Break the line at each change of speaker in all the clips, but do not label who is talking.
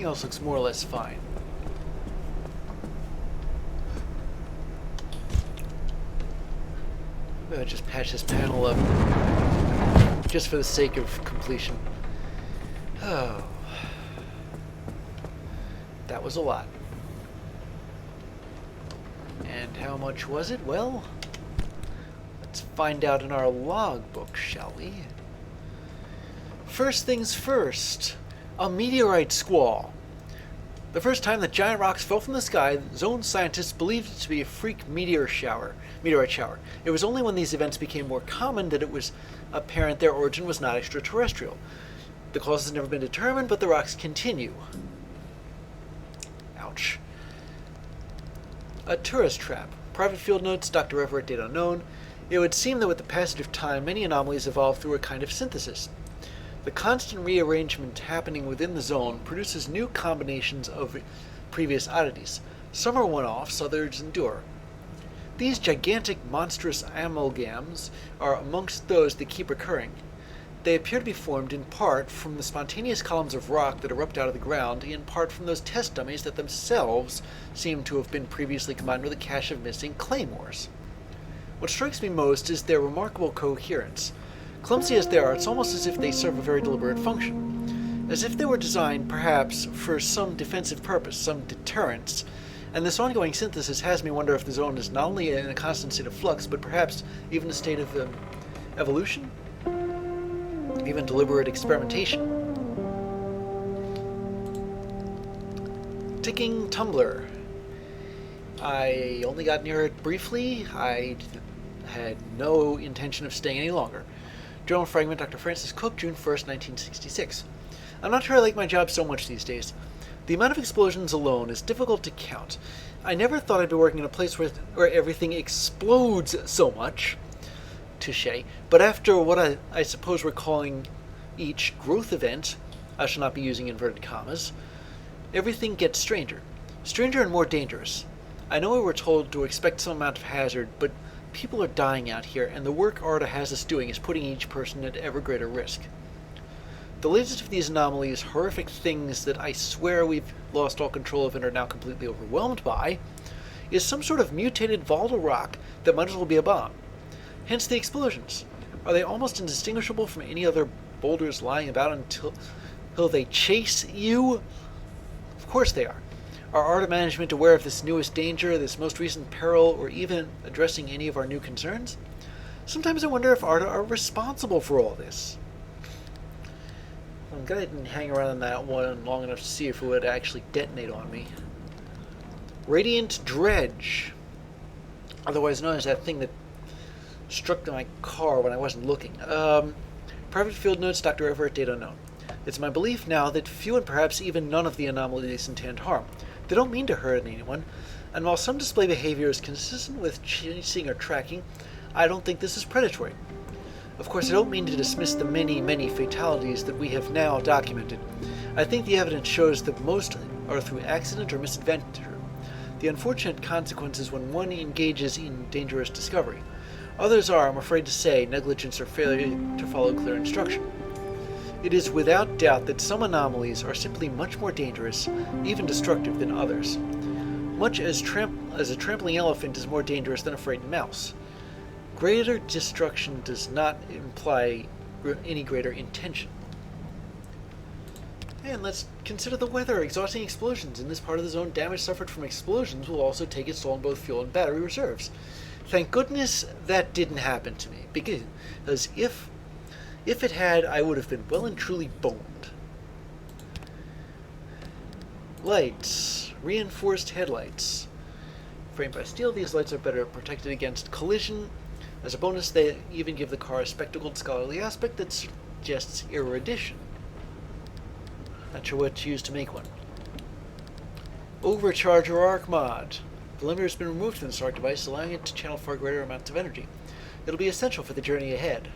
Everything else looks more or less fine. I'm gonna just patch this panel up just for the sake of completion. Oh, that was a lot. And how much was it? Well, let's find out in our logbook, shall we? First things first, a meteorite squall. The first time that giant rocks fell from the sky, zone scientists believed it to be a freak meteorite shower. It was only when these events became more common that it was apparent their origin was not extraterrestrial. The cause has never been determined, but the rocks continue. Ouch. A tourist trap. Private field notes, Dr. Everett, date unknown. It would seem that with the passage of time, many anomalies evolve through a kind of synthesis. The constant rearrangement happening within the zone produces new combinations of previous oddities. Some are one-offs, others endure. These gigantic, monstrous amalgams are amongst those that keep recurring. They appear to be formed in part from the spontaneous columns of rock that erupt out of the ground, in part from those test dummies that themselves seem to have been previously combined with a cache of missing claymores. What strikes me most is their remarkable coherence. Clumsy as they are, it's almost as if they serve a very deliberate function. As if they were designed, perhaps, for some defensive purpose, some deterrence. And this ongoing synthesis has me wonder if the zone is not only in a constant state of flux, but perhaps even a state of evolution? Even deliberate experimentation. Ticking tumbler. I only got near it briefly. I had no intention of staying any longer. Journal fragment, Dr. Francis Cook, June 1st, 1966. I'm not sure I like my job so much these days. The amount of explosions alone is difficult to count. I never thought I'd be working in a place where everything explodes so much. Touché. But after what I suppose we're calling each growth event, I shall not be using inverted commas, everything gets stranger. Stranger and more dangerous. I know we were told to expect some amount of hazard, but people are dying out here, and the work ARDA has us doing is putting each person at ever greater risk. The latest of these anomalies, horrific things that I swear we've lost all control of and are now completely overwhelmed by, is some sort of mutated volatile rock that might as well be a bomb. Hence the explosions. Are they almost indistinguishable from any other boulders lying about until they chase you? Of course they are. Are ARDA management aware of this newest danger, this most recent peril, or even addressing any of our new concerns? Sometimes I wonder if ARDA are responsible for all this. I'm glad I didn't hang around on that one long enough to see if it would actually detonate on me. Radiant Dredge. Otherwise known as that thing that struck my car when I wasn't looking. Private field notes, Dr. Everett, date unknown. It's my belief now that few and perhaps even none of the anomalies intend harm. They don't mean to hurt anyone, and while some display behavior is consistent with chasing or tracking, I don't think this is predatory. Of course, I don't mean to dismiss the many, many fatalities that we have now documented. I think the evidence shows that most are through accident or misadventure, the unfortunate consequences when one engages in dangerous discovery. Others are, I'm afraid to say, negligence or failure to follow clear instruction. It is without doubt that some anomalies are simply much more dangerous, even destructive, than others. Much as a trampling elephant is more dangerous than a frightened mouse. Greater destruction does not imply any greater intention. And let's consider the weather. Exhausting explosions. In this part of the zone, damage suffered from explosions will also take its toll on both fuel and battery reserves. Thank goodness that didn't happen to me, because if it had, I would have been well and truly boned. Lights. Reinforced headlights. Framed by steel, these lights are better protected against collision. As a bonus, they even give the car a spectacled, scholarly aspect that suggests erudition. Not sure what to use to make one. Overcharger arc mod. The limiter has been removed from this arc device, allowing it to channel far greater amounts of energy. It'll be essential for the journey ahead.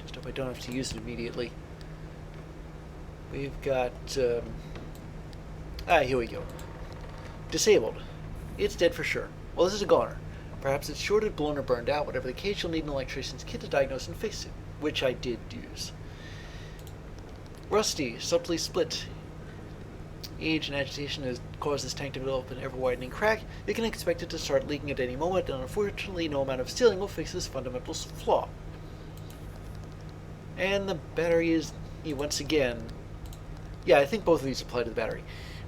Just hope I don't have to use it immediately. We've got... here we go. Disabled. It's dead for sure. Well, this is a goner. Perhaps it's shorted, blown, or burned out. Whatever the case, you'll need an electrician's kit to diagnose and fix it, which I did use. Rusty, subtly split. Age and agitation has caused this tank to develop an ever-widening crack. You can expect it to start leaking at any moment, and unfortunately no amount of sealing will fix this fundamental flaw. And the battery is, once again... Yeah, I think both of these apply to the battery.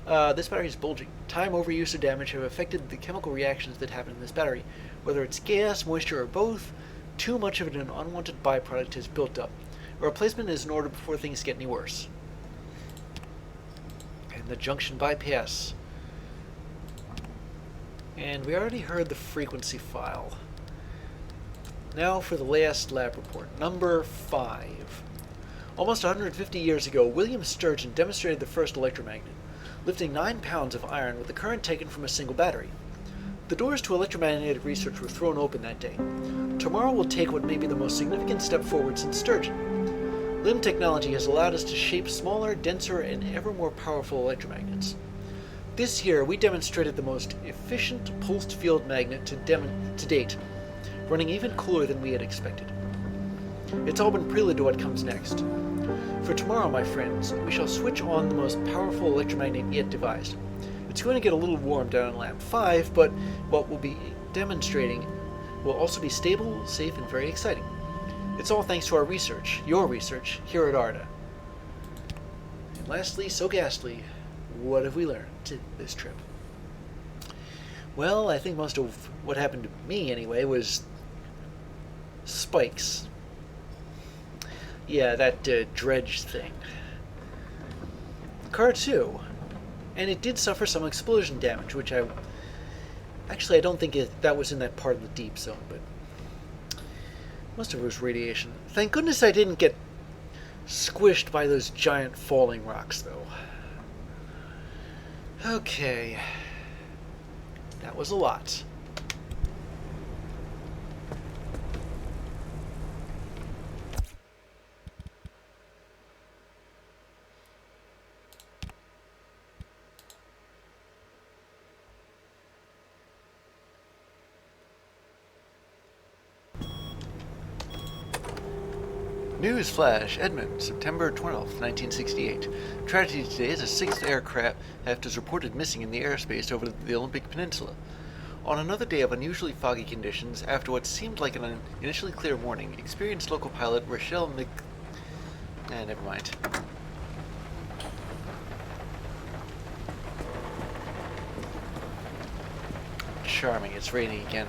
This battery is bulging. Time, overuse, or damage have affected the chemical reactions that happen in this battery. Whether it's gas, moisture, or both, too much of an unwanted byproduct has built up. A replacement is in order before things get any worse. And the junction bypass. And we already heard the frequency file. Now for the last lab report, number 5. Almost 150 years ago, William Sturgeon demonstrated the first electromagnet, lifting 9 pounds of iron with the current taken from a single battery. The doors to electromagnetic research were thrown open that day. Tomorrow will take what may be the most significant step forward since Sturgeon. LIM technology has allowed us to shape smaller, denser, and ever more powerful electromagnets. This year, we demonstrated the most efficient pulsed field magnet to date, running even cooler than we had expected. It's all been prelude to what comes next. For tomorrow, my friends, we shall switch on the most powerful electromagnet yet devised. It's going to get a little warm down in Lab 5, but what we'll be demonstrating will also be stable, safe, and very exciting. It's all thanks to our research, your research, here at ARDA. And lastly, so ghastly, what have we learned this trip? Well, I think most of what happened to me, anyway, was spikes. Yeah, that dredge thing. Car 2. And it did suffer some explosion damage, which I don't think that was in that part of the deep zone, but most of it was radiation. Thank goodness I didn't get squished by those giant falling rocks, though. Okay. That was a lot. News flash, Edmund, September 12th, 1968. Tragedy today is a 6th aircraft is reported missing in the airspace over the Olympic Peninsula. On another day of unusually foggy conditions, after what seemed like an initially clear morning, experienced local pilot Rochelle never mind. Charming, it's raining again.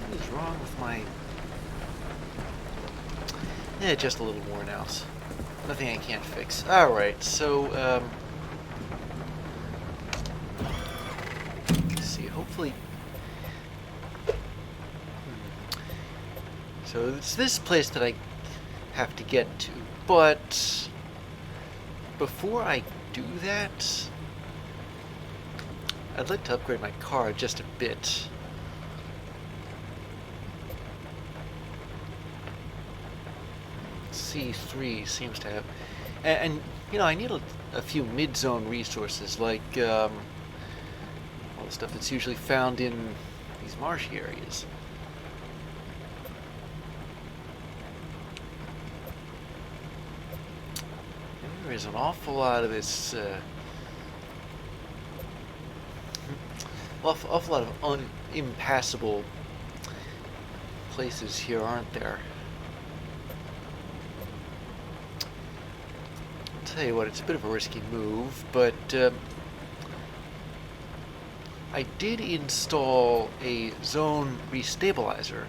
What is wrong with my... just a little worn out. Nothing I can't fix. Alright, so, let's see, hopefully... So it's this place that I have to get to, but before I do that, I'd like to upgrade my car just a bit. C3 seems to have, and I need a few mid-zone resources like all the stuff that's usually found in these marshy areas. And there is an awful lot of this, awful lot of impassable places here, aren't there? Tell you what, it's a bit of a risky move, but I did install a zone restabilizer.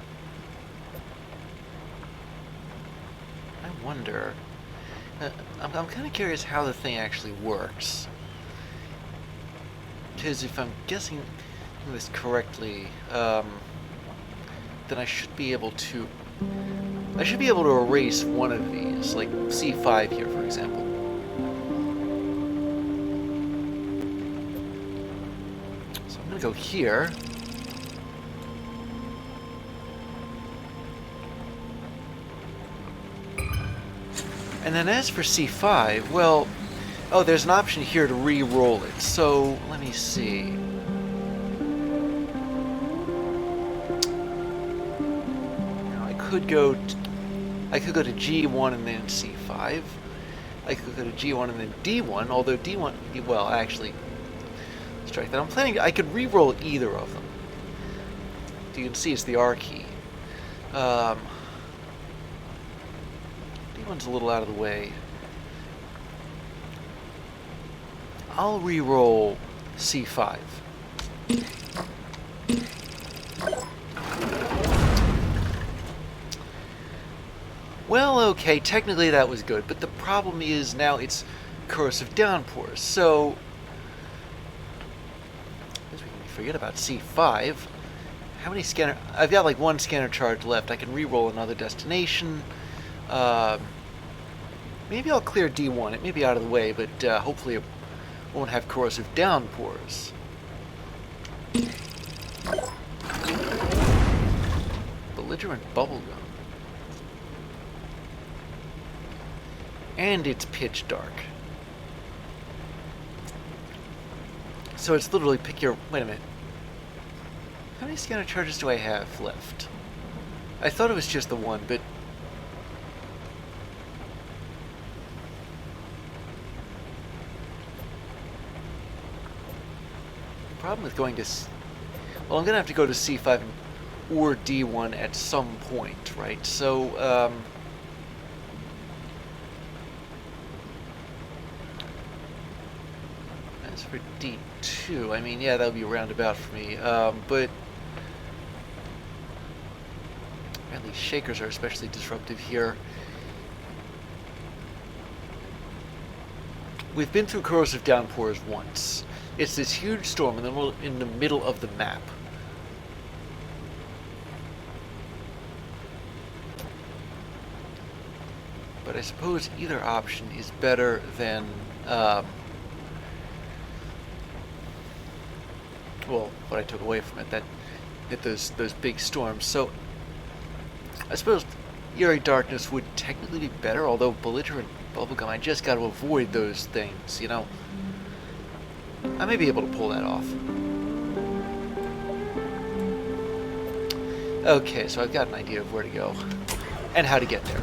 I wonder, I'm kind of curious how the thing actually works, because if I'm guessing this correctly, then I should be able to erase one of these, like C5 here, for example. Go here. And then as for C5, well, there's an option here to re-roll it. So let me see. Now I could go to G1 and then C5. I could go to G1 and then D1, although D1, well, actually, strike that. I could re-roll either of them. You can see it's the R key. D1's a little out of the way. I'll re-roll C5. Well, okay, technically that was good, but the problem is now it's corrosive downpours, so I guess we can forget about C5. How many scanner? I've got like one scanner charge left. I can re-roll another destination. Maybe I'll clear D1. It may be out of the way, but hopefully it won't have corrosive downpours. Belligerent bubblegum. And it's pitch dark. So it's literally pick your... Wait a minute. How many scanner charges do I have left? I thought it was just the one, but... The problem with going to... Well, I'm going to have to go to C5 or D1 at some point, right? So, as for D2, I mean, yeah, that would be a roundabout for me, but... These shakers are especially disruptive here. We've been through corrosive downpours once. It's this huge storm in the middle of the map. But I suppose either option is better than well, what I took away from it, that those big storms. So I suppose Eerie Darkness would technically be better, although Belligerent Bubblegum, I just got to avoid those things, you know? I may be able to pull that off. Okay, so I've got an idea of where to go and how to get there.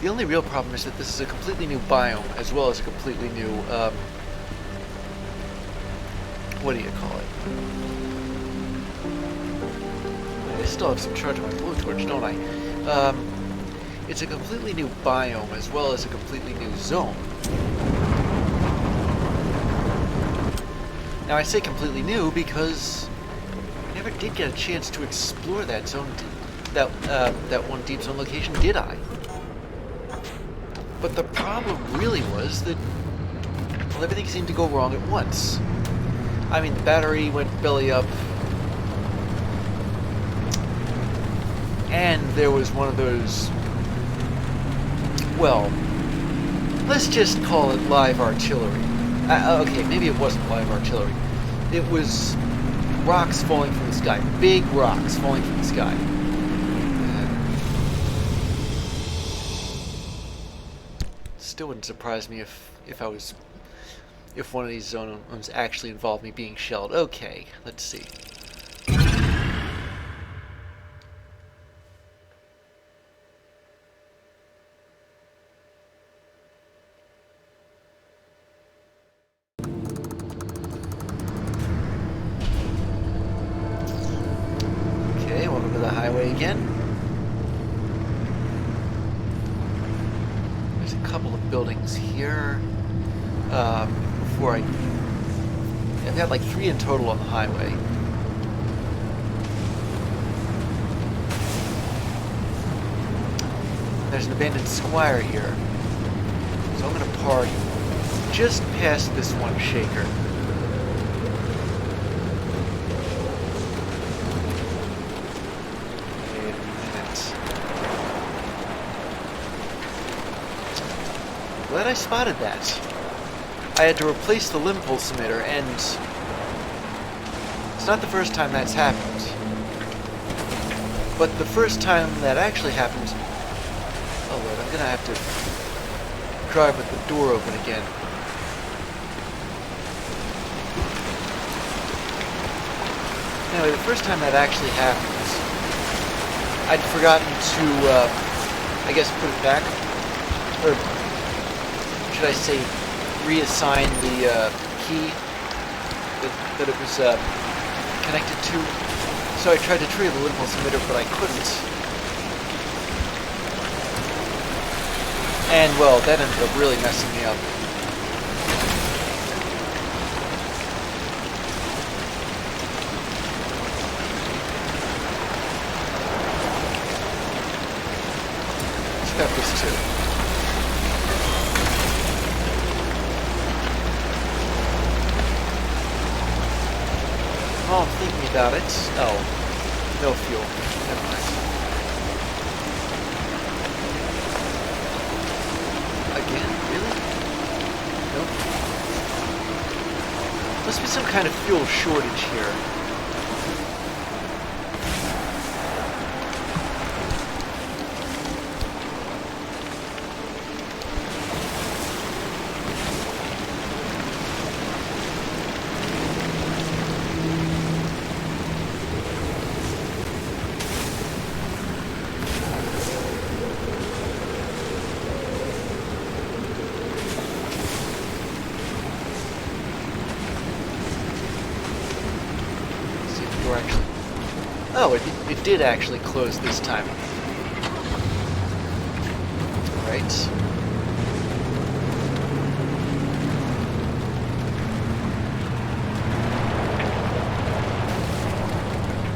The only real problem is that this is a completely new biome, as well as a completely new, what do you call it? I still have some charge on my blowtorch, don't I? It's a completely new biome as well as a completely new zone. Now I say completely new because I never did get a chance to explore that zone, that one deep zone location, did I? But the problem really was that, well, everything seemed to go wrong at once. I mean, the battery went belly up, and there was one of those, well, let's just call it live artillery. Okay, maybe it wasn't live artillery. It was rocks falling from the sky, big rocks falling from the sky. Still wouldn't surprise me if one of these zones actually involved me being shelled. Okay, let's see. Okay, welcome to the highway again. There's a couple of buildings here. Before I've got like 3 in total on the highway. There's an abandoned squire here, so I'm going to park just past this one shaker. Wait a minute. Glad I spotted that. I had to replace the limb pulse emitter, and it's not the first time that's happened. But the first time that actually happened... Oh Lord, I'm gonna have to drive with the door open again. Anyway, the first time that actually happened, I'd forgotten to, I guess, put it back, or should I say, reassign the key that it was connected to. So I tried to trigger the impulse emitter, but I couldn't. And, well, that ended up really messing me up. Scrap this too. Oh, I'm thinking about it. Oh, no fuel. Never mind. Again? Really? Nope. Must be some kind of fuel shortage here. Oh, it did actually close this time. Right.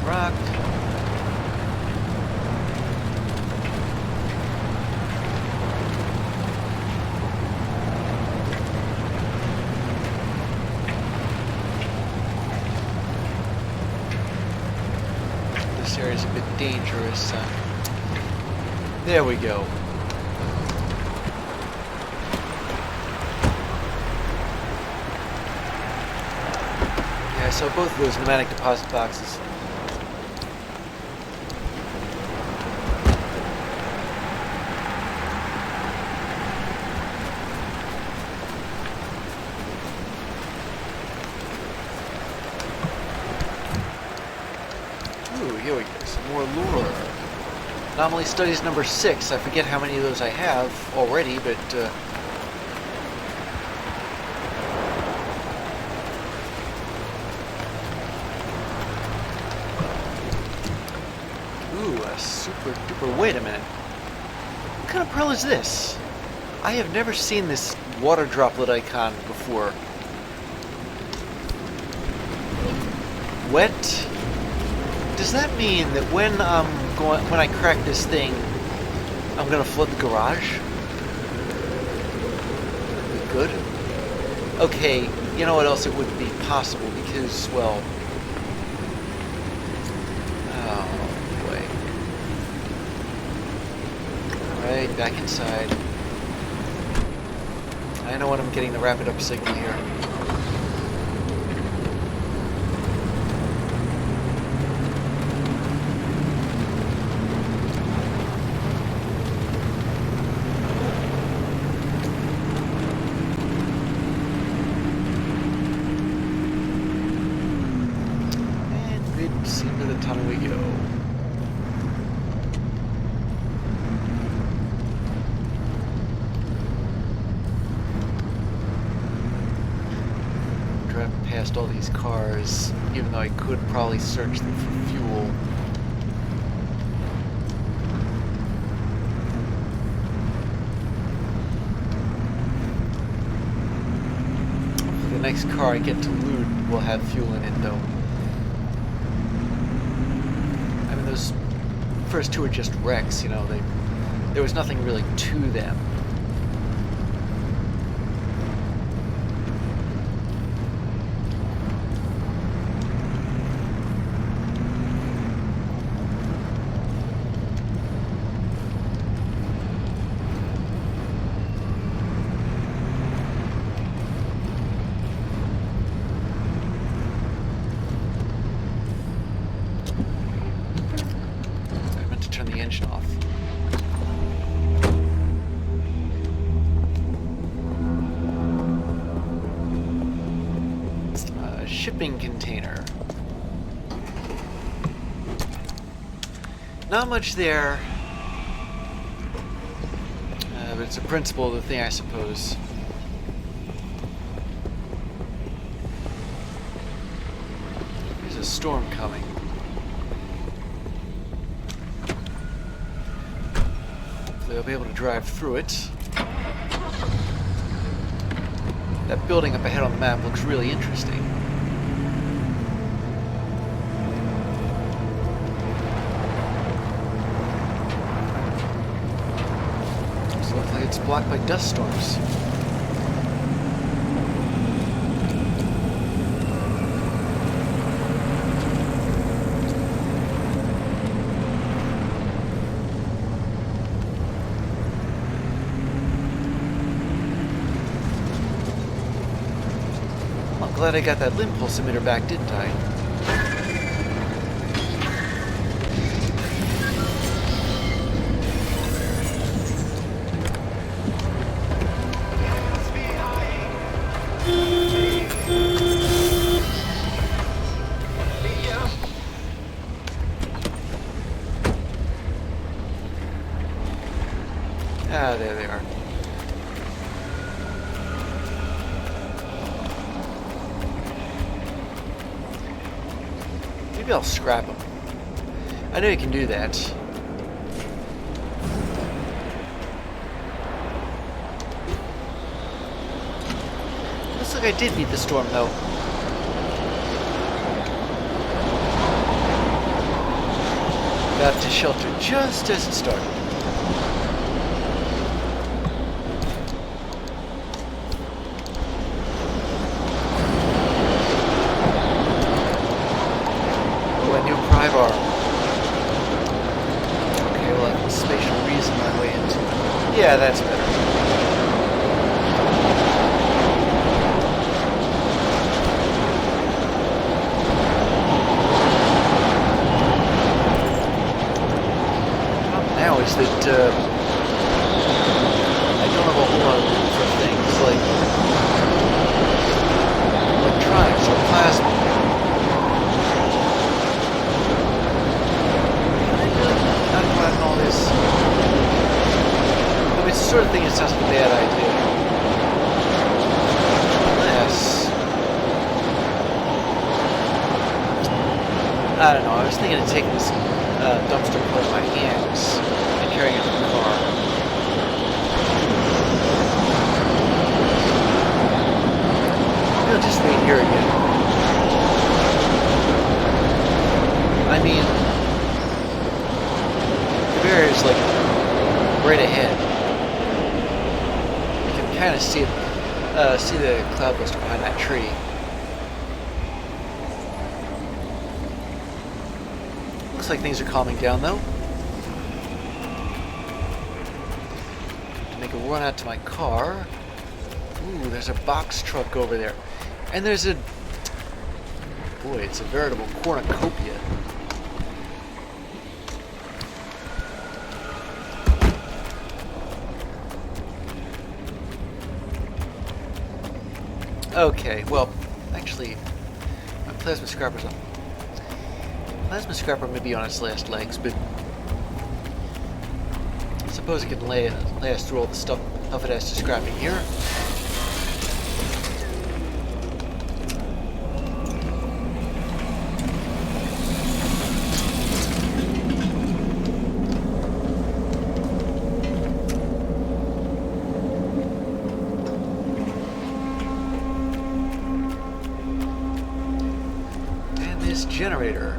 Rock. This area is a bit dangerous. There we go. Yeah, I saw both of those pneumatic deposit boxes. Ooh, here we go. Some more lure. Anomaly studies number 6. I forget how many of those I have already, but ooh, a super duper. Wait a minute. What kind of pearl is this? I have never seen this water droplet icon before. Wet. Does that mean that when I crack this thing, I'm gonna flood the garage? Good. Okay, you know what else? It wouldn't be possible because, well, oh boy. All right, back inside. I know when I'm getting the rapid up signal here. Into the tunnel we go. Driving past all these cars, even though I could probably search them for fuel. The next car I get to loot will have fuel in it, though. Those first two are just wrecks, you know, there was nothing really to them. Turn the engine off. A shipping container. Not much there. But it's a principle of the thing, I suppose. There's a storm coming. Hopefully I'll be able to drive through it. That building up ahead on the map looks really interesting. So it looks like it's blocked by dust storms. Glad I got that limb pulse emitter back, didn't I? Ah, there they are. Maybe I'll scrap them. I know you can do that. Looks like I did beat the storm, though. Got to shelter just as it started. Okay, well I can spatial reason my way into it. Yeah, that's better. The problem now is that I don't have a whole lot of room for things like electronics or plasma. All this. I mean, it's the sort of thing that sounds like a bad idea. Unless, I don't know, I was thinking of taking this dumpster full of my hands and carrying it in the car. Maybe I'll just wait here again. I mean, is like right ahead. You can kind of see it, see the cloudburst behind that tree. Looks like things are calming down, though. To make a run out to my car. Ooh, there's a box truck over there, and there's a boy. It's a veritable cornucopia. Okay, well, actually, my plasma scrapper's on. Plasma scrapper may be on its last legs, but I suppose it can lay us through all the stuff it has to scrap in here. Generator.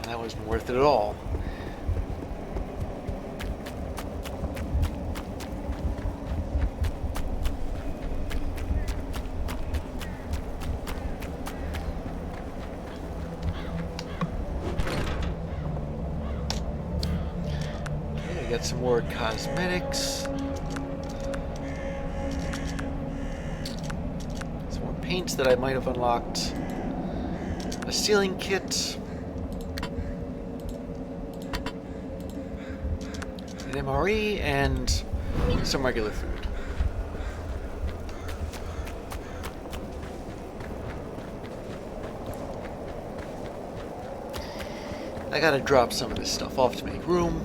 That wasn't worth it at all. Got some more cosmetics. paints that I might have unlocked. A sealing kit. An MRE and some regular food. I gotta drop some of this stuff off to make room.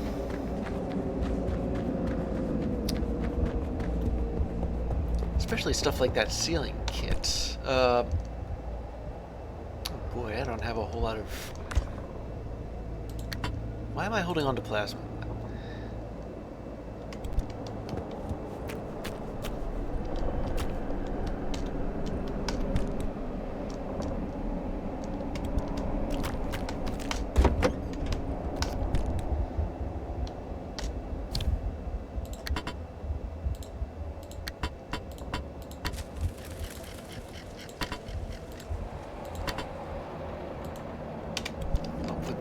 Especially stuff like that sealing kit. Oh boy, I don't have a whole lot of... Why am I holding on to plasma?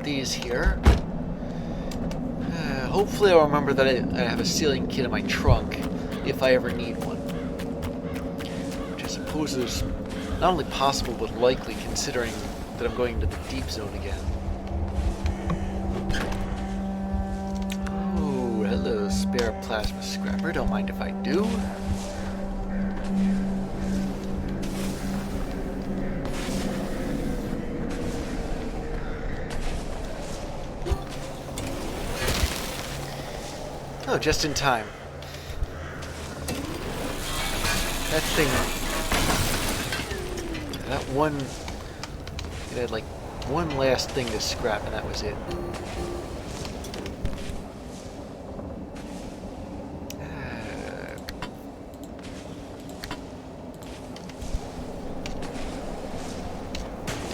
These here. Hopefully I'll remember that I have a sealing kit in my trunk if I ever need one. Which I suppose is not only possible but likely considering that I'm going into the deep zone again. Oh, hello spare plasma scrapper. Don't mind if I do. Oh, just in time. That thing... That one... It had like one last thing to scrap and that was it.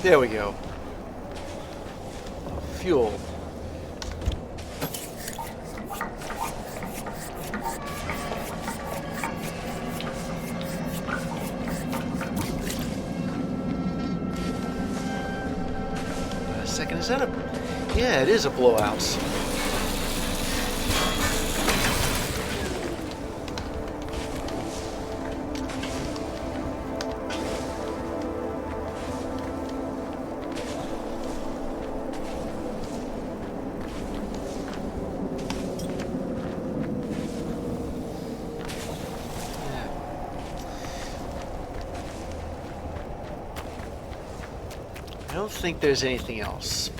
There we go. Fuel. Is that a... Yeah, it is a blowout. I don't think there's anything else.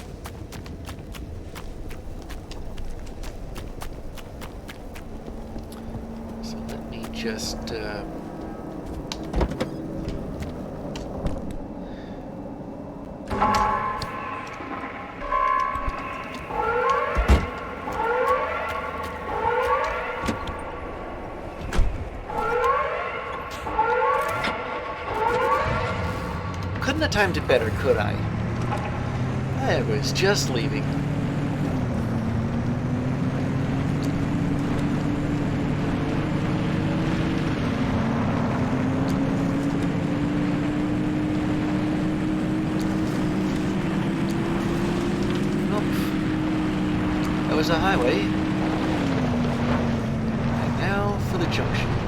So let me just... Couldn't have timed it better, could I? I was just leaving. Nope. That was a highway. And now for the junction.